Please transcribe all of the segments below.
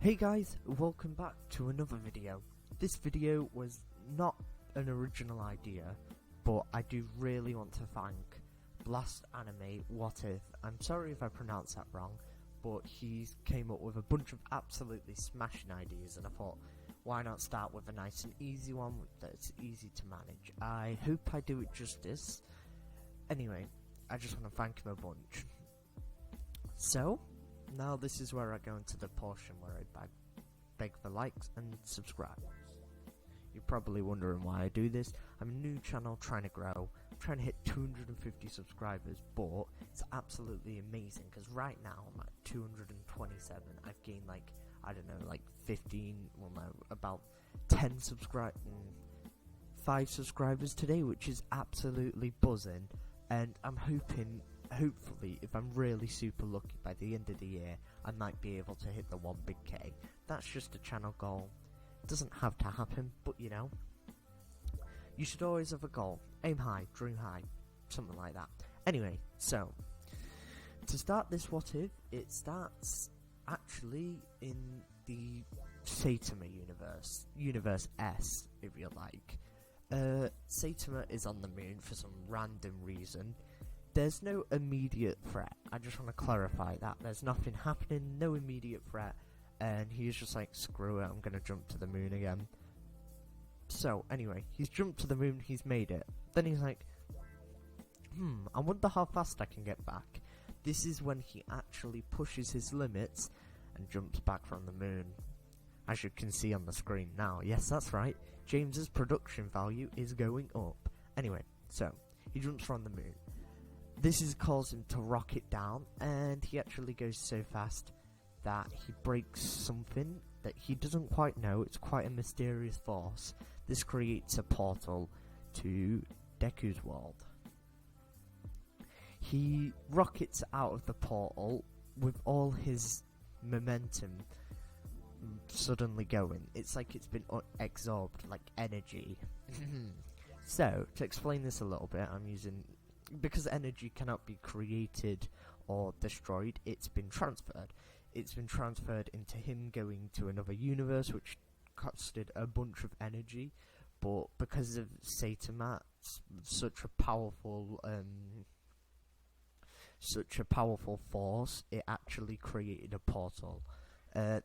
Hey guys, welcome back to another video. This video was not an original idea, but I do really want to thank Blast Anime What If. I'm sorry if I pronounced that wrong, but he came up with a bunch of absolutely smashing ideas, and I thought, why not start with a nice and easy one that's easy to manage. I hope I do it justice. Anyway, I just want to thank him a bunch. So, now this is where I go into the portion where I beg for likes and subscribe. You're probably wondering why I do this. I'm a new channel trying to grow. I'm trying to hit 250 subscribers, but it's absolutely amazing because right now I'm at 227. I've gained like 15, well no, about 10 5 subscribers today, which is absolutely buzzing, and I'm hopefully, if I'm really super lucky, by the end of the year, I might be able to hit the 1 big K. That's just a channel goal. It doesn't have to happen, but you know, you should always have a goal. Aim high, dream high, something like that. Anyway, so, to start this what if, it starts actually in the Saitama universe. Universe S, if you like. Saitama is on the moon for some random reason. There's no immediate threat. I just want to clarify that. There's nothing happening, no immediate threat, and he's just like, screw it, I'm gonna jump to the moon again. So, anyway, he's jumped to the moon, he's made it. Then he's like, I wonder how fast I can get back. This is when he actually pushes his limits and jumps back from the moon. As you can see on the screen now. Yes, that's right. James's production value is going up. Anyway, so, he jumps from the moon. This has caused him to rocket down, and he actually goes so fast that he breaks something that he doesn't quite know. It's quite a mysterious force. This creates a portal to Deku's world. He rockets out of the portal with all his momentum suddenly going. It's like it's been absorbed, like energy. So, to explain this a little bit, I'm using... because energy cannot be created or destroyed, it's been transferred. It's been transferred into him going to another universe, which costed a bunch of energy, but because of Saitama, such a powerful force, it actually created a portal.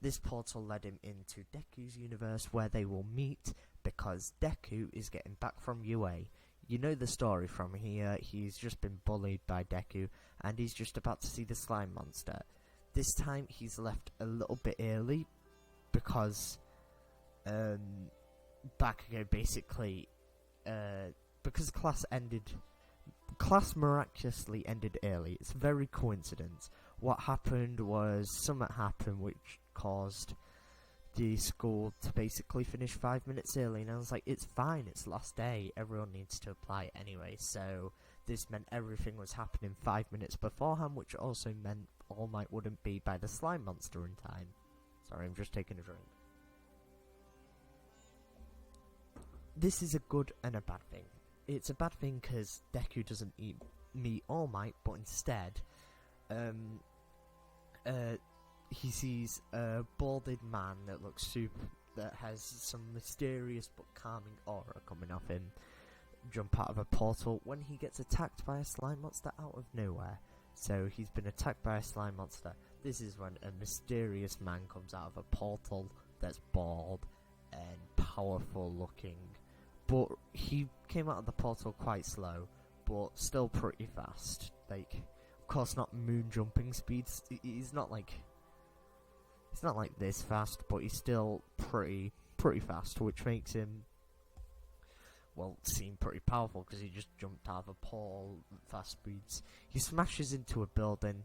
This portal led him into Deku's universe, where they will meet, because Deku is getting back from UA. You know the story from here. He's just been bullied by Deku, and he's just about to see the slime monster. This time he's left a little bit early, because Bakugo basically, because class miraculously ended early. It's very coincidence. What happened was, something happened which caused the school to basically finish 5 minutes early, and I was like, it's fine, it's last day, everyone needs to apply anyway. So this meant everything was happening 5 minutes beforehand, which also meant All Might wouldn't be by the slime monster in time. Sorry, I'm just taking a drink. This is a good and a bad thing. It's a bad thing because Deku doesn't meet All Might, but instead he sees a balded man that has some mysterious but calming aura coming off him jump out of a portal when he gets attacked by a slime monster out of nowhere. So he's been attacked by a slime monster. This is when a mysterious man comes out of a portal that's bald and powerful looking. But he came out of the portal quite slow, but still pretty fast. Like, of course not moon jumping speeds. He's not like this fast, but he's still pretty fast, which makes him, well, seem pretty powerful because he just jumped out of a portal at fast speeds. He smashes into a building,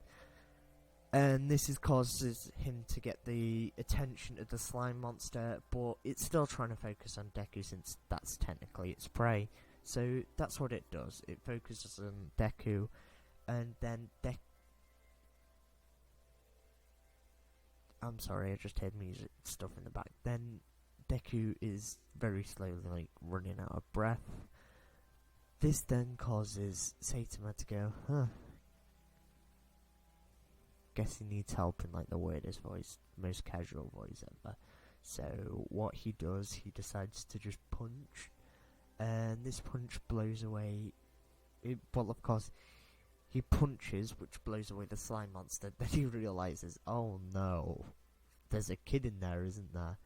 and this causes him to get the attention of the slime monster, but it's still trying to focus on Deku since that's technically its prey. So that's what it does. It focuses on Deku, and then I'm sorry, I just heard music stuff in the back. Then Deku is very slowly like running out of breath. This then causes Saitama to go, guess he needs help in like the weirdest voice, most casual voice ever. So what he does, he decides to just punch, and this punch blows away. Well, of course, he punches, which blows away the slime monster. Then he realizes, oh no, there's a kid in there, isn't there?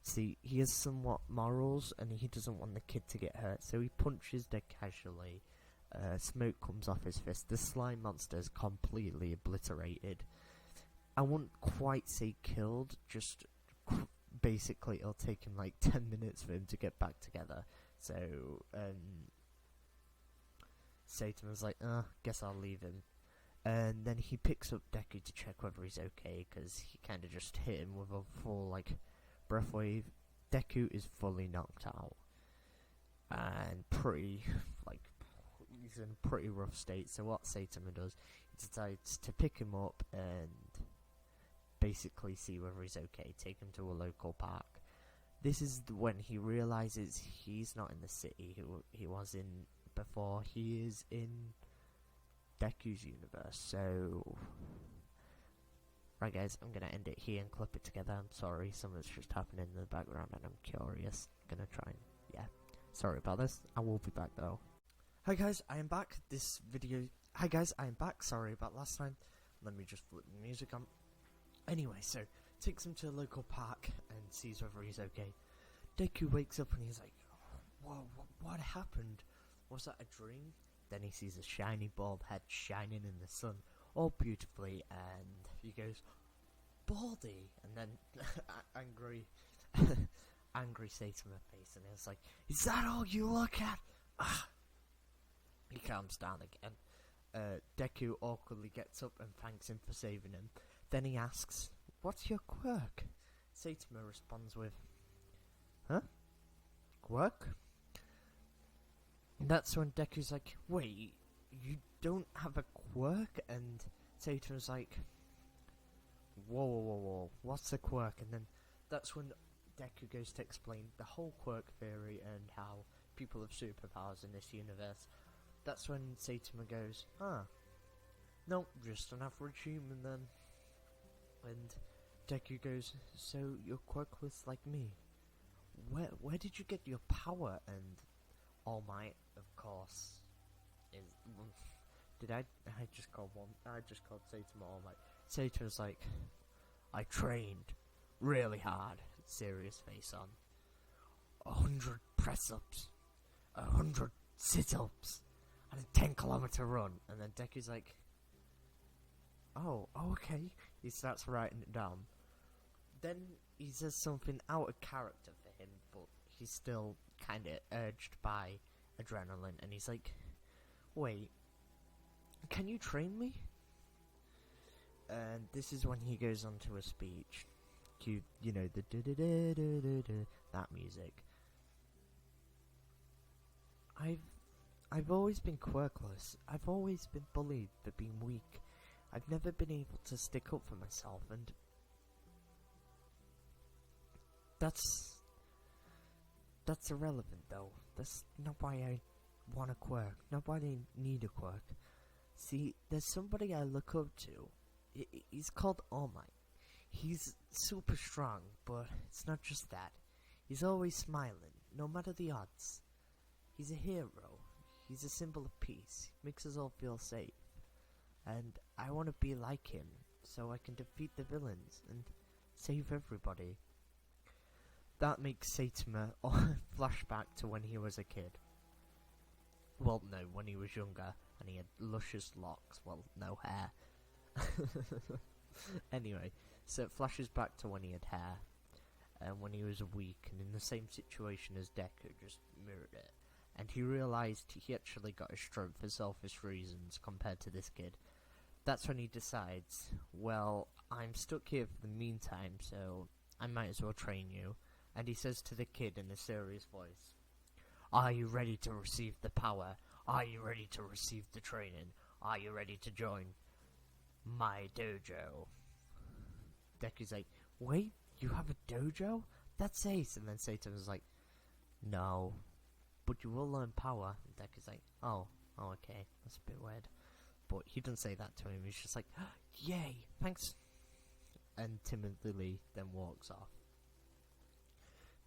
See, he has somewhat morals, and he doesn't want the kid to get hurt, so he punches dead casually. Smoke comes off his fist. The slime monster is completely obliterated. I wouldn't quite say killed, just basically it'll take him like 10 minutes for him to get back together. So, Saitama's like, guess I'll leave him. And then he picks up Deku to check whether he's okay, because he kind of just hit him with a full, like, breath wave. Deku is fully knocked out. And pretty, like, he's in a pretty rough state. So what Saitama does, he decides to pick him up and basically see whether he's okay, take him to a local park. This is when he realizes he's not in the city he was in before. He is in Deku's universe. So, right guys, I'm gonna end it here and clip it together. I'm sorry, something's just happening in the background and I'm curious. Gonna try and, yeah. Sorry about this. I will be back though. Hi guys, I am back. Hi guys, I am back. Sorry about last time. Let me just flip the music on. Anyway, so takes him to a local park and sees whether he's okay. Deku wakes up and he's like, whoa, what happened? Was that a dream? Then he sees a shiny bald head shining in the sun, all beautifully, and he goes, Baldy! And then angry Saitama face, and it's like, is that all you look at? He calms down again. Deku awkwardly gets up and thanks him for saving him. Then he asks, what's your quirk? Saitama responds with, huh? Quirk? And that's when Deku's like, wait, you don't have a quirk? And Saitama's like, whoa, what's a quirk? And then that's when Deku goes to explain the whole quirk theory and how people have superpowers in this universe. That's when Saitama goes, no, just an average human then. And Deku goes, so your quirk was like me. Where did you get your power? And All Might, of course, is... I just called Saitama All Might. Saitama's like, I trained really hard, serious face on. 100 press-ups, 100 sit-ups, and a 10-kilometer run. And then Deku's like, oh, okay. He starts writing it down. Then he says something out of character for him, but he's still kind of urged by adrenaline. And he's like, wait, can you train me? And this is when he goes on to a speech. Cue, you know, the that music. I've always been quirkless. I've always been bullied for being weak. I've never been able to stick up for myself, and that's irrelevant though. That's not why I want a quirk, not why I need a quirk. See, there's somebody I look up to. He's called All Might. He's super strong, but it's not just that. He's always smiling, no matter the odds. He's a hero. He's a symbol of peace. He makes us all feel safe. And I want to be like him, so I can defeat the villains and save everybody. That makes Saitama flashback to when he was a kid. Well, no, when he was younger, and he had luscious locks, well, no hair. Anyway, so it flashes back to when he had hair, and when he was weak, and in the same situation as Deku, just mirrored it. And he realised he actually got his strength for selfish reasons compared to this kid. That's when he decides, well, I'm stuck here for the meantime, so I might as well train you. And he says to the kid in a serious voice, are you ready to receive the power? Are you ready to receive the training? Are you ready to join my dojo? Deku's like, wait, you have a dojo? That's ace. And then Saitama's like, no, but you will learn power. And Deku's like, oh, okay, that's a bit weird. but he doesn't say that to him. He's just like, yay, thanks, and timidly then walks off.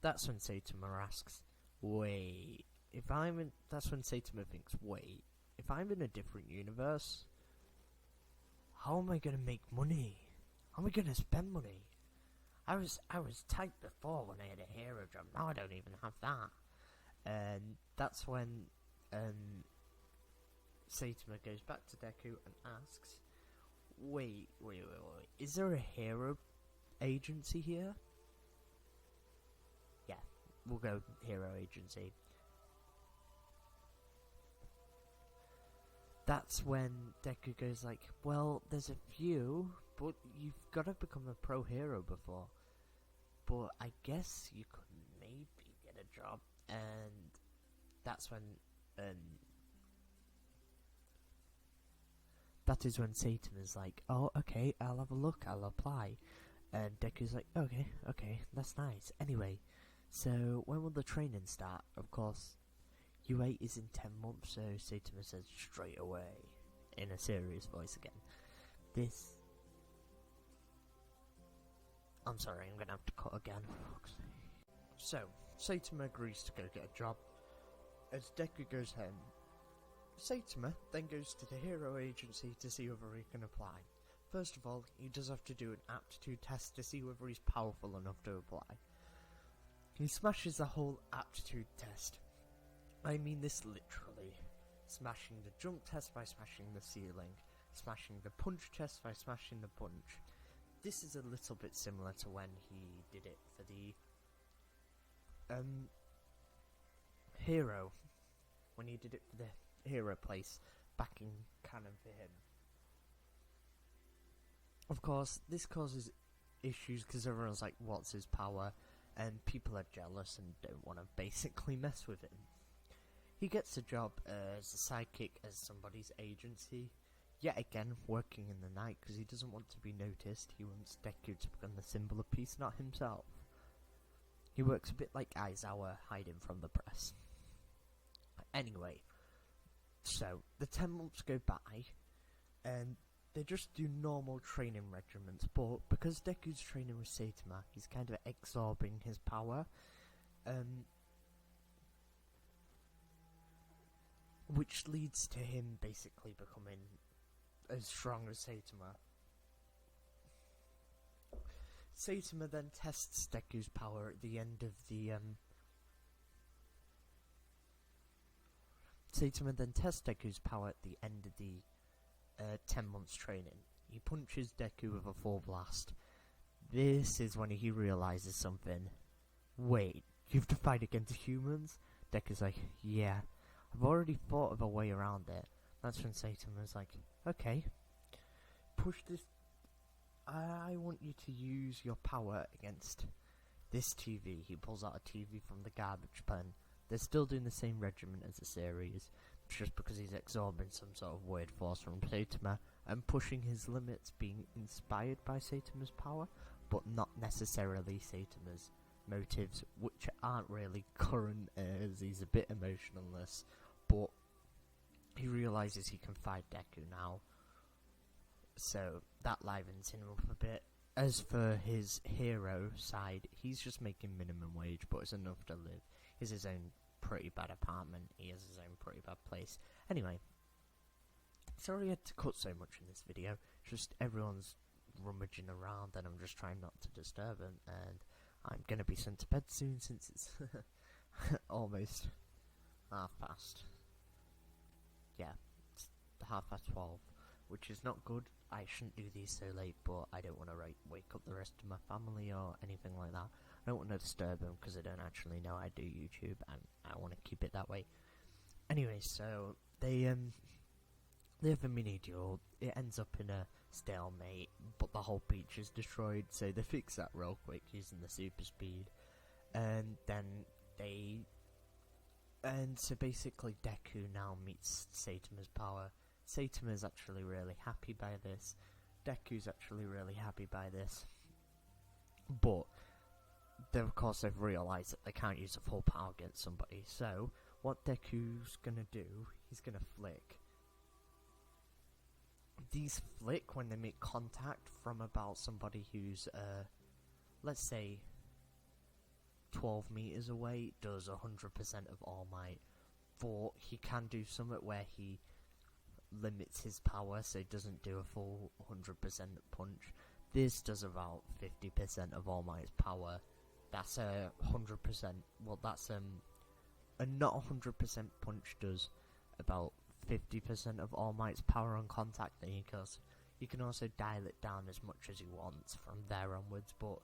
That's when Saitama asks, wait, that's when Saitama thinks, wait, if I'm in a different universe, how am I gonna make money? How am I gonna spend money? I was tight before when I had a hero job, now I don't even have that. And that's when Saitama goes back to Deku and asks, wait, is there a hero agency here? Yeah, we'll go hero agency. That's when Deku goes like, well, there's a few, but you've got to become a pro hero before. But I guess you could maybe get a job. And that's when that is when Saitama's like, oh, okay, I'll have a look, I'll apply. And Deku's like, okay, that's nice. Anyway, so when will the training start? Of course, U8 is in 10 months, so Saitama says straight away, in a serious voice again. I'm sorry, I'm gonna have to cut again. So, Saitama agrees to go get a job. As Deku goes home, Saitama then goes to the hero agency to see whether he can apply. First of all, he does have to do an aptitude test to see whether he's powerful enough to apply. He smashes the whole aptitude test. I mean this literally. Smashing the jump test by smashing the ceiling. Smashing the punch test by smashing the punch. This is a little bit similar to when he did it for the hero. When he did it for the hero place back in canon for him. Of course, this causes issues because everyone's like, what's his power? And people are jealous and don't want to basically mess with him. He gets a job as a sidekick as somebody's agency. Yet again, working in the night because he doesn't want to be noticed. He wants Deku to become the symbol of peace, not himself. He works a bit like Aizawa, hiding from the press. Anyway, so the 10 months go by, and they just do normal training regiments, but because Deku's training with Saitama, he's kind of absorbing his power, which leads to him basically becoming as strong as Saitama. Saitama then tests Deku's power at the end of the 10 months training. He punches Deku with a full blast. This is when he realizes something. Wait, you have to fight against humans? Deku's like, yeah, I've already thought of a way around it. That's when Saitama's like, okay, push this. I want you to use your power against this TV. He pulls out a TV from the garbage bin. They're still doing the same regiment as the series, just because he's absorbing some sort of weird force from Saitama and pushing his limits, being inspired by Saitama's power, but not necessarily Saitama's motives, which aren't really current as he's a bit emotionless, but he realises he can fight Deku now, so that livens him up a bit. As for his hero side, he's just making minimum wage, but it's enough to live. He has his own pretty bad apartment, he has his own pretty bad place. Anyway, sorry I had to cut so much in this video, just everyone's rummaging around and I'm just trying not to disturb them, and I'm going to be sent to bed soon since it's almost 12:30. Yeah, it's 12:30, which is not good. I shouldn't do these so late, but I don't want to wake up the rest of my family or anything like that. I don't want to disturb them because I don't actually know I do YouTube, and I want to keep it that way. Anyway, so they have a mini duel. It ends up in a stalemate, but the whole beach is destroyed, so they fix that real quick using the super speed. And then so basically Deku now meets Saitama's power. Saitama's actually really happy by this. Deku's actually really happy by this. But then of course they've realised that they can't use a full power against somebody. So what Deku's gonna do, he's gonna flick these flick when they make contact from about somebody who's, let's say, 12 meters away, does 100% of All Might. But he can do something where he limits his power, so he doesn't do a full 100% punch. This does about 50% of All Might's power. That's a 100%. Well, that's a not 100% punch does about 50% of All Might's power on contact. Then because you can also dial it down as much as he wants from there onwards, but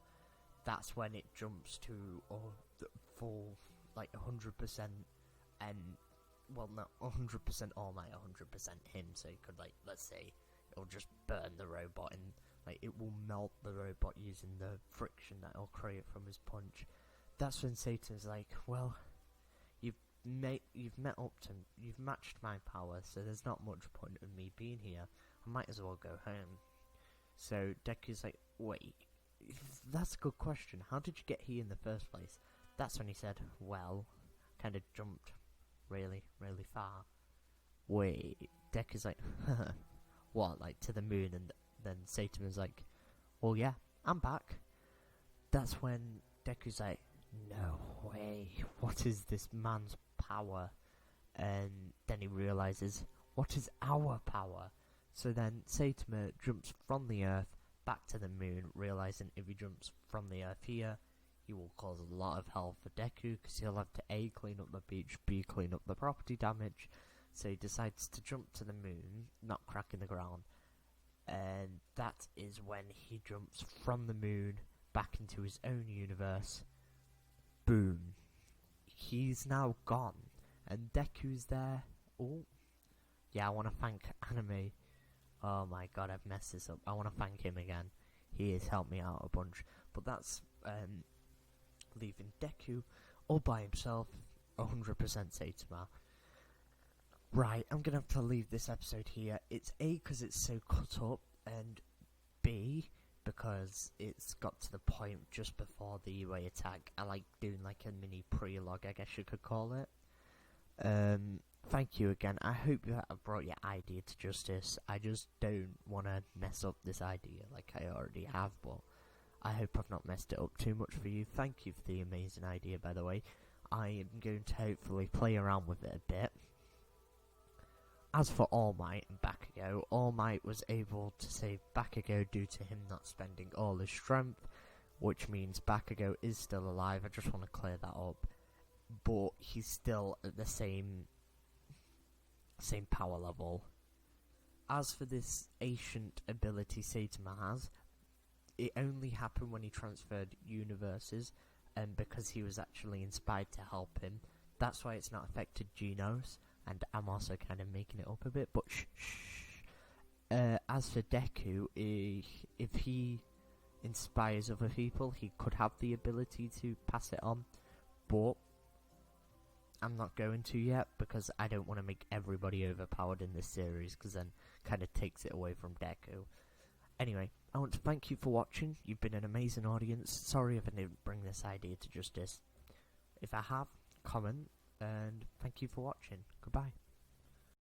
that's when it jumps to the full like 100%, and well, not 100% All Might, 100% him. So you could, like, let's say it'll just burn the robot, and like it will melt the robot using the friction that it'll create from his punch. That's when Satan's like, well, you've met up to, you've matched my power, so there's not much point in me being here. I might as well go home. So Deku's like, wait, that's a good question. How did you get here in the first place? That's when he said, well, kind of jumped really, really far. Wait, Deku's like, what, like to the moon? And then Saitama's like, well, yeah, I'm back. That's when Deku's like, no way, what is this man's power? And then he realizes, what is our power? So then Saitama jumps from the earth back to the moon, realizing if he jumps from the earth here, he will cause a lot of hell for Deku, because he'll have to A, clean up the beach, B, clean up the property damage. So he decides to jump to the moon, not cracking the ground. And that is when he jumps from the moon back into his own universe. Boom. He's now gone. And Deku's there. Oh. Yeah, I want to thank Anime. Oh my god, I've messed this up. I want to thank him again. He has helped me out a bunch. But that's leaving Deku all by himself. 100% Saitama. Right, I'm going to have to leave this episode here. It's A, because it's so cut up, and B, because it's got to the point just before the UA attack. I like doing like a mini pre-log, I guess you could call it. Thank you again. I hope that I've brought your idea to justice. I just don't want to mess up this idea like I already have, but I hope I've not messed it up too much for you. Thank you for the amazing idea, by the way. I am going to hopefully play around with it a bit. As for All Might and Bakugo, All Might was able to save Bakugo due to him not spending all his strength, which means Bakugo is still alive. I just want to clear that up. But he's still at the same power level. As for this ancient ability Saitama has, it only happened when he transferred universes, and because he was actually inspired to help him. That's why it's not affected Genos. And I'm also kind of making it up a bit, but as for Deku, if he inspires other people, he could have the ability to pass it on, but I'm not going to yet, because I don't want to make everybody overpowered in this series, because then kind of takes it away from Deku. Anyway, I want to thank you for watching. You've been an amazing audience. Sorry if I didn't bring this idea to justice. If I have, comment. And thank you for watching. Goodbye.